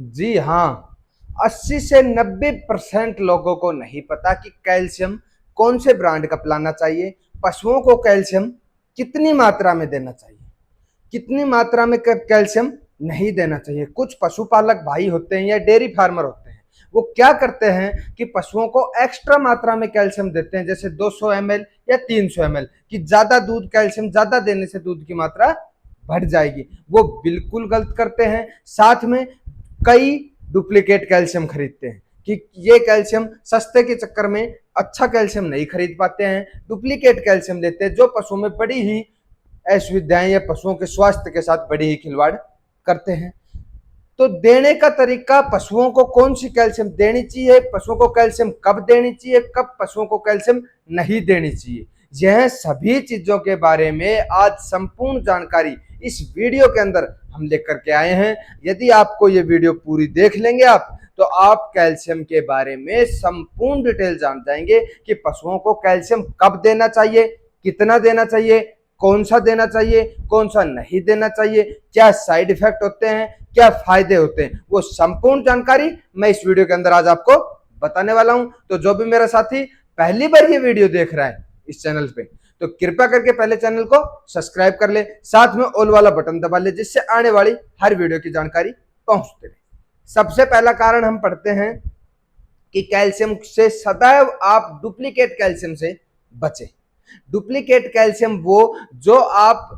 जी हाँ, 80 से 90% लोगों को नहीं पता कि कैल्शियम कौन से ब्रांड का पिलाना चाहिए, पशुओं को कैल्शियम कितनी मात्रा में देना चाहिए, कितनी मात्रा में कैल्शियम नहीं देना चाहिए। कुछ पशुपालक भाई होते हैं या डेयरी फार्मर होते हैं, वो क्या करते हैं कि पशुओं को एक्स्ट्रा मात्रा में कैल्शियम देते हैं, जैसे 200 ml या 300 ml, कि ज्यादा दूध, कैल्शियम ज्यादा देने से दूध की मात्रा बढ़ जाएगी। वो बिल्कुल गलत करते हैं। साथ में कई डुप्लीकेट कैल्शियम खरीदते हैं कि ये कैल्शियम सस्ते के चक्कर में अच्छा कैल्शियम नहीं खरीद पाते हैं, डुप्लीकेट कैल्शियम लेते हैं, जो पशुओं में बड़ी ही असुविधाएं या पशुओं के स्वास्थ्य के साथ बड़ी ही खिलवाड़ करते हैं। तो देने का तरीका, पशुओं को कौन सी कैल्शियम देनी चाहिए, पशुओं को कैल्शियम कब देनी चाहिए, कब पशुओं को कैल्शियम नहीं देनी चाहिए, यह सभी चीजों के बारे में आज संपूर्ण जानकारी इस वीडियो के अंदर हम लेकर के आए हैं। यदि आपको ये वीडियो पूरी देख लेंगे आप, तो आप कैल्शियम के बारे में संपूर्ण डिटेल जान जाएंगे कि पशुओं को कैल्शियम कब देना चाहिए, कितना देना चाहिए, कौन सा देना चाहिए, कौन सा नहीं देना चाहिए, क्या साइड इफेक्ट होते हैं, क्या फायदे होते हैं, वो संपूर्ण जानकारी मैं इस वीडियो के अंदर आज आपको बताने वाला हूं। तो जो भी मेरा साथी पहली बार ये वीडियो देख रहा है इस चैनल पे, तो कृपया करके पहले चैनल को सब्सक्राइब कर ले, साथ में ऑल वाला बटन दबा ले, जिससे आने वाली हर वीडियो की जानकारी पहुंचते रहे। सबसे पहला कारण हम पढ़ते हैं कि कैल्शियम से सदैव आप डुप्लीकेट कैल्शियम से बचें। डुप्लीकेट कैल्शियम वो जो आप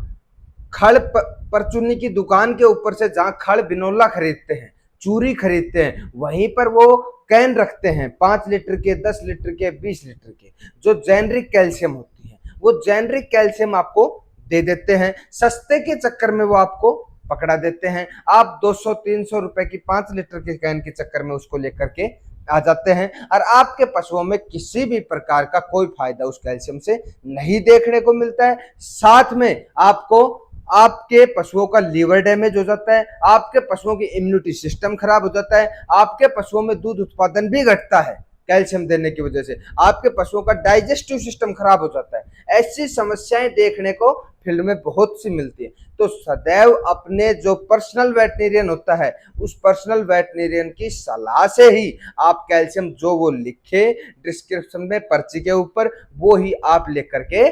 खड़ परचूनी की दुकान के ऊपर से, जहां खड़ बिनोला खरीदते हैं, चूरी खरीदते हैं, वहीं पर वो कैन रखते हैं 5 लीटर के, 10 लीटर के, 20 लीटर के, जो जेनरिक कैल्शियम होती है, वो जेनरिक कैल्शियम आपको दे देते हैं। सस्ते के चक्कर में वो आपको पकड़ा देते हैं। आप 200-300 रुपए की 5 लीटर के कैन के चक्कर में उसको लेकर के आ जाते हैं, और आपके पशुओं में किसी भी प्रकार का कोई फायदा उस कैल्शियम से नहीं देखने को मिलता है। साथ में आपको आपके पशुओं का लीवर डैमेज हो जाता है, आपके पशुओं की इम्यूनिटी सिस्टम खराब हो जाता है, आपके पशुओं में दूध उत्पादन भी घटता है कैल्शियम देने की वजह से, आपके पशुओं का डाइजेस्टिव सिस्टम खराब हो जाता है। ऐसी समस्याएं देखने को फील्ड में बहुत सी मिलती है। तो सदैव अपने जो पर्सनल वेटनेरियन होता है, उस पर्सनल वेटनेरियन की सलाह से ही आप कैल्शियम जो वो लिखे डिस्क्रिप्शन में पर्ची के ऊपर, वो ही आप लेकर के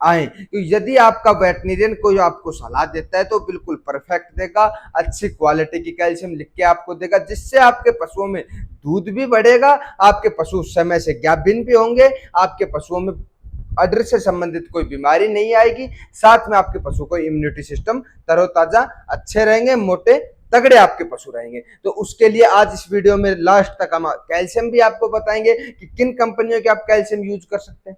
आए। तो यदि आपका वेटनेरियन कोई आपको सलाह देता है तो बिल्कुल परफेक्ट देगा, अच्छी क्वालिटी की कैल्शियम लिख के आपको देगा, जिससे आपके पशुओं में दूध भी बढ़ेगा, आपके पशु समय से गाभिन भी होंगे, आपके पशुओं में अडर से संबंधित कोई बीमारी नहीं आएगी, साथ में आपके पशु को इम्यूनिटी सिस्टम तरोताजा अच्छे रहेंगे, मोटे तगड़े आपके पशु रहेंगे। तो उसके लिए आज इस वीडियो में लास्ट तक हम कैल्शियम भी आपको बताएंगे कि किन कंपनियों के आप कैल्शियम यूज कर सकते हैं।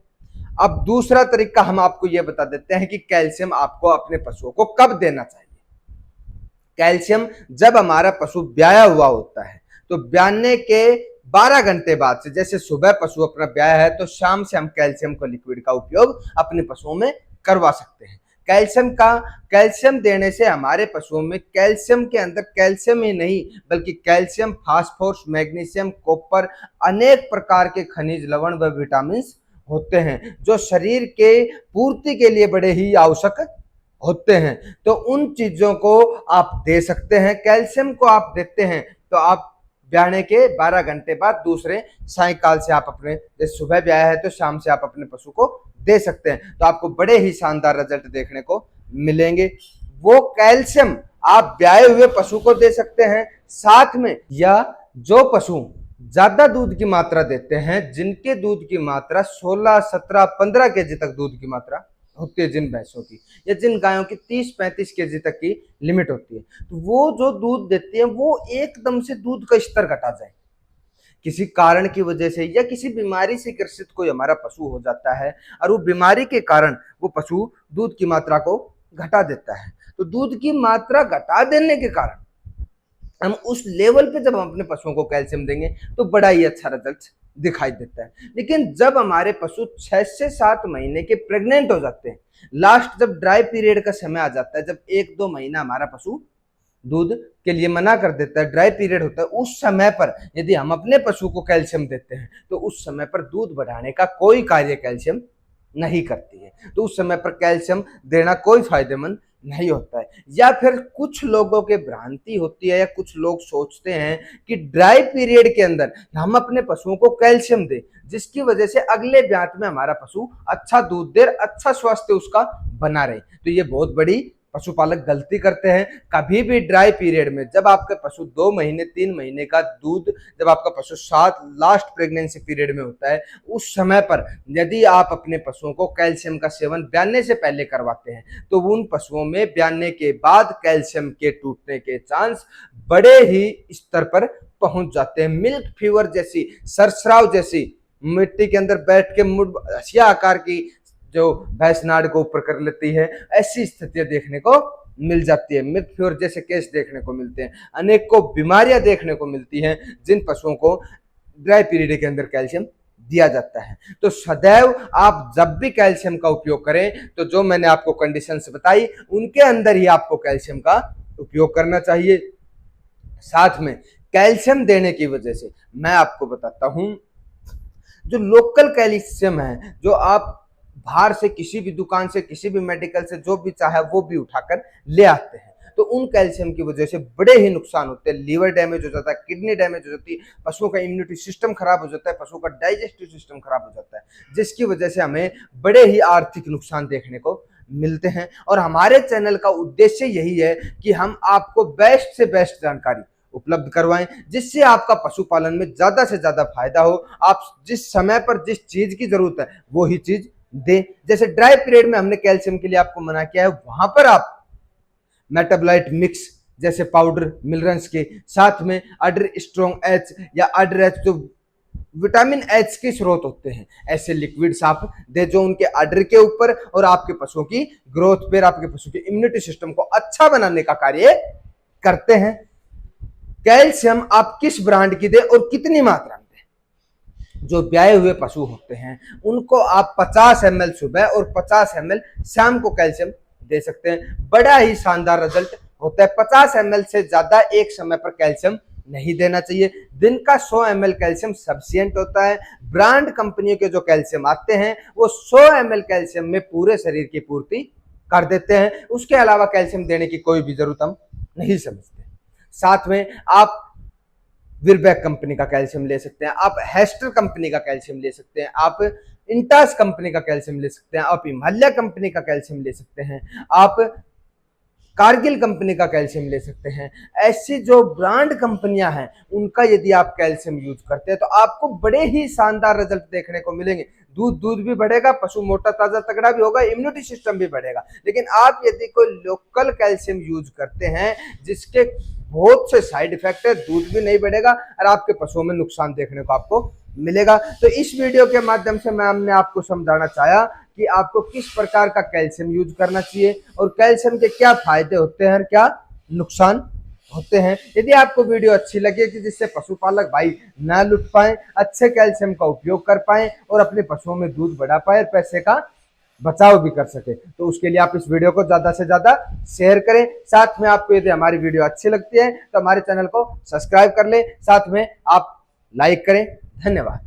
अब दूसरा तरीका हम आपको यह बता देते हैं कि कैल्शियम आपको अपने पशुओं को कब देना चाहिए। कैल्शियम जब हमारा पशु ब्याया हुआ होता है, तो ब्याने के 12 घंटे बाद से, जैसे सुबह पशु अपना ब्याया है, तो शाम से हम कैल्शियम को लिक्विड का उपयोग अपने पशुओं में करवा सकते हैं। कैल्शियम देने से हमारे पशुओं में कैल्शियम के अंदर कैल्शियम ही नहीं, बल्कि कैल्शियम, फास्फोरस, मैग्नीशियम, कॉपर, अनेक प्रकार के खनिज, लवण व विटामिन होते हैं, जो शरीर के पूर्ति के लिए बड़े ही आवश्यक होते हैं। तो उन चीजों को आप दे सकते हैं। कैल्शियम को आप देते हैं तो आप ब्याने के 12 घंटे बाद दूसरे सायकाल से आप अपने, जैसे सुबह ब्याया है तो शाम से आप अपने पशु को दे सकते हैं, तो आपको बड़े ही शानदार रिजल्ट देखने को मिलेंगे। वो कैल्शियम आप ब्याए हुए पशु को दे सकते हैं, साथ में, या जो पशु ज्यादा दूध की मात्रा देते हैं, जिनके दूध की मात्रा 16, 17, 15 केजी तक दूध की मात्रा होती है, जिन भैंसों की या जिन गायों की 30-35 केजी तक की लिमिट होती है, तो वो जो दूध देती है वो एकदम से दूध का स्तर घटा जाए, किसी कारण की वजह से या किसी बीमारी से ग्रसित कोई हमारा पशु हो जाता है, और वो बीमारी के कारण वो पशु दूध की मात्रा को घटा देता है, तो दूध की मात्रा घटा देने के कारण हम उस लेवल पे जब हम अपने पशुओं को कैल्शियम देंगे तो बड़ा ही अच्छा रिजल्ट दिखाई देता है। लेकिन जब हमारे पशु 6 से 7 महीने के प्रेग्नेंट हो जाते हैं, लास्ट जब ड्राई पीरियड का समय आ जाता है, जब 1-2 महीना हमारा पशु दूध के लिए मना कर देता है, ड्राई पीरियड होता है, उस समय पर यदि हम अपने पशु को कैल्शियम देते हैं तो उस समय पर दूध बढ़ाने का कोई कार्य कैल्शियम नहीं करती है, तो उस समय पर कैल्शियम देना कोई फायदेमंद नहीं होता है। या फिर कुछ लोगों के भ्रांति होती है या कुछ लोग सोचते हैं कि ड्राई पीरियड के अंदर हम अपने पशुओं को कैल्शियम दें, जिसकी वजह से अगले ब्यात में हमारा पशु अच्छा दूध दे, अच्छा स्वास्थ्य उसका बना रहे। तो ये बहुत बड़ी पशुपालक गलती करते हैं। कभी भी ड्राई पीरियड में जब आपके पशु 2 महीने 3 महीने का दूध, जब आपका पशु 7 लास्ट प्रेगनेंसी पीरियड में होता है, उस समय पर यदि आप अपने पशुओं को कैल्शियम का सेवन ब्याने से पहले करवाते हैं तो उन पशुओं में ब्याने के बाद कैल्शियम के टूटने के चांस बड़े ही स्तर पर पहुंच जाते हैं। मिल्क फीवर जैसी, सरसराव जैसी, मिट्टी के अंदर बैठ के हसिया आकार की जो भैंस नाड़ को ऊपर कर लेती है, ऐसी स्थितियां देखने को मिल जाती है। मिल्क फीवर जैसे केस देखने को मिलते हैं, अनेकों बीमारियां देखने को मिलती हैं जिन पशुओं को ड्राई पीरियड के अंदर कैल्शियम दिया जाता है। तो सदैव आप जब भी कैल्शियम का उपयोग करें तो जो मैंने आपको कंडीशंस बताई उनके अंदर ही आपको कैल्शियम का उपयोग करना चाहिए। साथ में कैल्शियम देने की वजह से मैं आपको बताता हूं, जो लोकल कैल्शियम है, जो आप बाहर से किसी भी दुकान से, किसी भी मेडिकल से जो भी चाहे वो भी उठाकर ले आते हैं, तो उन कैल्शियम की वजह से बड़े ही नुकसान होते हैं। लीवर डैमेज हो जाता है, किडनी डैमेज हो जाती है, पशुओं का इम्यूनिटी सिस्टम खराब हो जाता है, पशुओं का डाइजेस्टिव सिस्टम खराब हो जाता है, जिसकी वजह से हमें बड़े ही आर्थिक नुकसान देखने को मिलते हैं। और हमारे चैनल का उद्देश्य यही है कि हम आपको बेस्ट से बेस्ट जानकारी उपलब्ध करवाएं, जिससे आपका पशुपालन में ज्यादा से ज्यादा फायदा हो। आप जिस समय पर जिस चीज की जरूरत है वो ही चीज दें। जैसे ड्राई पीरियड में हमने कैल्शियम के लिए आपको मना किया है, वहां पर आप मेटाबोलाइट मिक्स जैसे पाउडर मिनरल्स के साथ में अडर स्ट्रॉन्ग एच या अडर एच, जो विटामिन एच के स्रोत होते हैं, ऐसे लिक्विड्स आप दे जो उनके अडर के ऊपर और आपके पशुओं की ग्रोथ पर, आपके पशु के इम्यूनिटी सिस्टम को अच्छा बनाने का कार्य करते हैं। कैल्शियम आप किस ब्रांड की दे और कितनी मात्रा में दें? जो ब्याए हुए पशु होते हैं उनको आप 50 ml सुबह और 50 ml शाम को कैल्शियम दे सकते हैं। बड़ा ही शानदार रिजल्ट होता है। 50 ml से ज्यादा एक समय पर कैल्शियम नहीं देना चाहिए। दिन का 100 ml कैल्शियम सफिशिएंट होता है। ब्रांड कंपनियों के जो कैल्शियम आते हैं वो 100 ml कैल्शियम में पूरे शरीर की पूर्ति कर देते हैं। उसके अलावा कैल्शियम देने की कोई भी जरूरत हम नहीं समझते। साथ में आप विरबैक कंपनी का कैल्शियम ले सकते हैं, आप हेस्टर कंपनी का कैल्शियम ले सकते हैं, आप इंटास कंपनी का कैल्शियम ले सकते हैं, आप हिमालय कंपनी का कैल्शियम ले सकते हैं, आप कारगिल कंपनी का कैल्शियम ले सकते हैं। ऐसी जो ब्रांड कंपनियां हैं उनका यदि आप कैल्शियम यूज करते हैं तो आपको बड़े ही शानदार रिजल्ट देखने को मिलेंगे। दूध भी बढ़ेगा, पशु मोटा ताजा तगड़ा भी होगा, इम्यूनिटी सिस्टम भी बढ़ेगा। लेकिन आप यदि कोई लोकल कैल्शियम यूज करते हैं जिसके बहुत से साइड इफेक्ट है, दूध भी नहीं बढ़ेगा और आपके पशुओं में नुकसान देखने को आपको मिलेगा। तो इस वीडियो के माध्यम से हमने आपको समझाना चाहा कि आपको किस प्रकार का कैल्शियम यूज करना चाहिए और कैल्शियम के क्या फायदे होते हैं और क्या नुकसान होते हैं। यदि आपको वीडियो अच्छी लगे कि जिससे पशुपालक भाई ना लुट पाए, अच्छे कैल्शियम का उपयोग कर पाए और अपने पशुओं में दूध बढ़ा पाए और पैसे का बचाव भी कर सके, तो उसके लिए आप इस वीडियो को ज्यादा से ज्यादा शेयर करें। साथ में आपको यदि हमारी वीडियो अच्छी लगती है तो हमारे चैनल को सब्सक्राइब कर लें, साथ में आप लाइक करें। धन्यवाद।